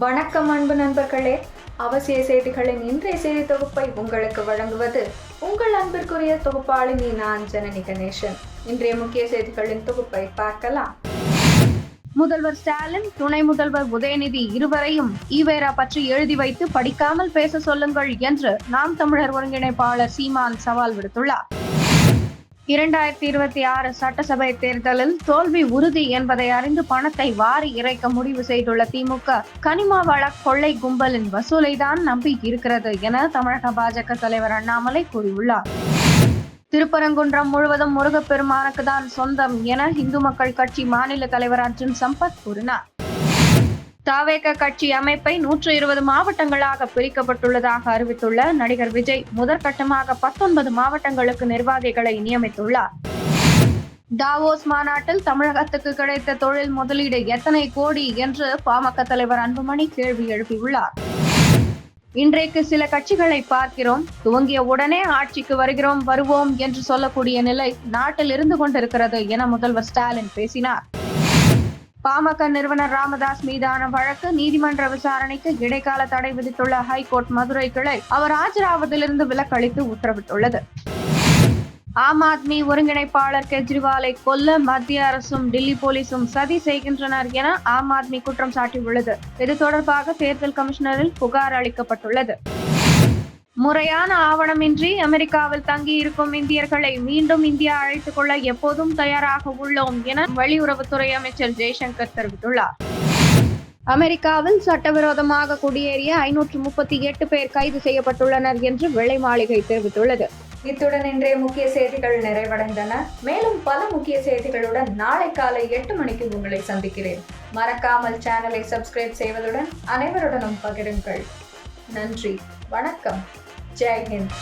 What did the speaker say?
வணக்கம் அன்பு நண்பர்களே, அவசிய செய்திகளின் இன்றைய செய்தி தொகுப்பை உங்களுக்கு வழங்குவது உங்கள் அன்பிற்குரிய தொகுப்பாளினி நான் ஜனனி கணேசன். இன்றைய முக்கிய செய்திகளின் தொகுப்பை பார்க்கலாம். முதல்வர் ஸ்டாலின், துணை முதல்வர் உதயநிதி இருவரையும் ஈவேரா பற்றி எழுதி வைத்து படிக்காமல் பேச சொல்லுங்கள் என்று நாம் தமிழர் ஒருங்கிணைப்பாளர் சீமான் சவால் விடுத்துள்ளார். 2026 சட்டசபை தேர்தலில் தோல்வி உறுதி என்பதை அறிந்து பணத்தை வாரி இறைக்க முடிவு செய்துள்ள திமுக கனிம வள கொள்ளை கும்பலின் வசூலைதான் நம்பி இருக்கிறது என தமிழக பாஜக தலைவர் அண்ணாமலை கூறியுள்ளார். திருப்பரங்குன்றம் முழுவதும் முருகப்பெருமானுக்கு தான் சொந்தம் என இந்து மக்கள் கட்சி மாநில தலைவர் அர்ஜுன் சம்பத் கூறினார். தவேக கட்சி அமைப்பை 120 மாவட்டங்களாக பிரிக்கப்பட்டுள்ளதாக அறிவித்துள்ள நடிகர் விஜய் முதற்கட்டமாக 19 மாவட்டங்களுக்கு நிர்வாகிகளை நியமித்துள்ளார். டாவோஸ் மாநாட்டில் தமிழகத்துக்கு கிடைத்த தொழில் முதலீடு எத்தனை கோடி என்று பாமக தலைவர் அன்புமணி கேள்வி எழுப்பியுள்ளார். இன்றைக்கு சில கட்சிகளை பார்க்கிறோம், துவங்கிய உடனே ஆட்சிக்கு வருவோம் என்று சொல்லக்கூடிய நிலை நாட்டில் இருந்து கொண்டிருக்கிறது என முதல்வர் ஸ்டாலின் பேசினார். பாமக நிறுவனர் ராமதாஸ் மீதான வழக்கு நீதிமன்ற விசாரணைக்கு இடைக்கால தடை விதித்துள்ள ஹைகோர்ட் மதுரை கிளை அவர் ஆஜராவதிலிருந்து விலக்களித்து உத்தரவிட்டுள்ளது. ஆம் ஆத்மி ஒருங்கிணைப்பாளர் கெஜ்ரிவாலை கொல்ல மத்திய அரசும் டில்லி போலீசும் சதி செய்கின்றனர் என ஆம் ஆத்மி குற்றம் சாட்டியுள்ளது. இது தொடர்பாக தேர்தல் கமிஷனரில் புகார் அளிக்கப்பட்டுள்ளது. முறையான ஆவணமின்றி அமெரிக்காவில் தங்கி இருக்கும் இந்தியர்களை மீண்டும் இந்தியா அழைத்துக் கொள்ள எப்போதும் தயாராக உள்ளோம் என வெளியுறவுத்துறை அமைச்சர் ஜெய்சங்கர் தெரிவித்துள்ளார். அமெரிக்காவில் சட்டவிரோதமாக குடியேறிய 538 பேர் கைது செய்யப்பட்டுள்ளனர் என்று வெள்ளை மாளிகை தெரிவித்துள்ளது. இத்துடன் இன்றைய முக்கிய செய்திகள் நிறைவடைந்தன. மேலும் பல முக்கிய செய்திகளுடன் நாளை காலை 8 மணிக்கு உங்களை சந்திக்கிறேன். மறக்காமல் சேனலை சப்ஸ்கிரைப் செய்வதுடன் அனைவருடனும் பகிருங்கள். நன்றி, வணக்கம், ஜெய் ஹிந்த்.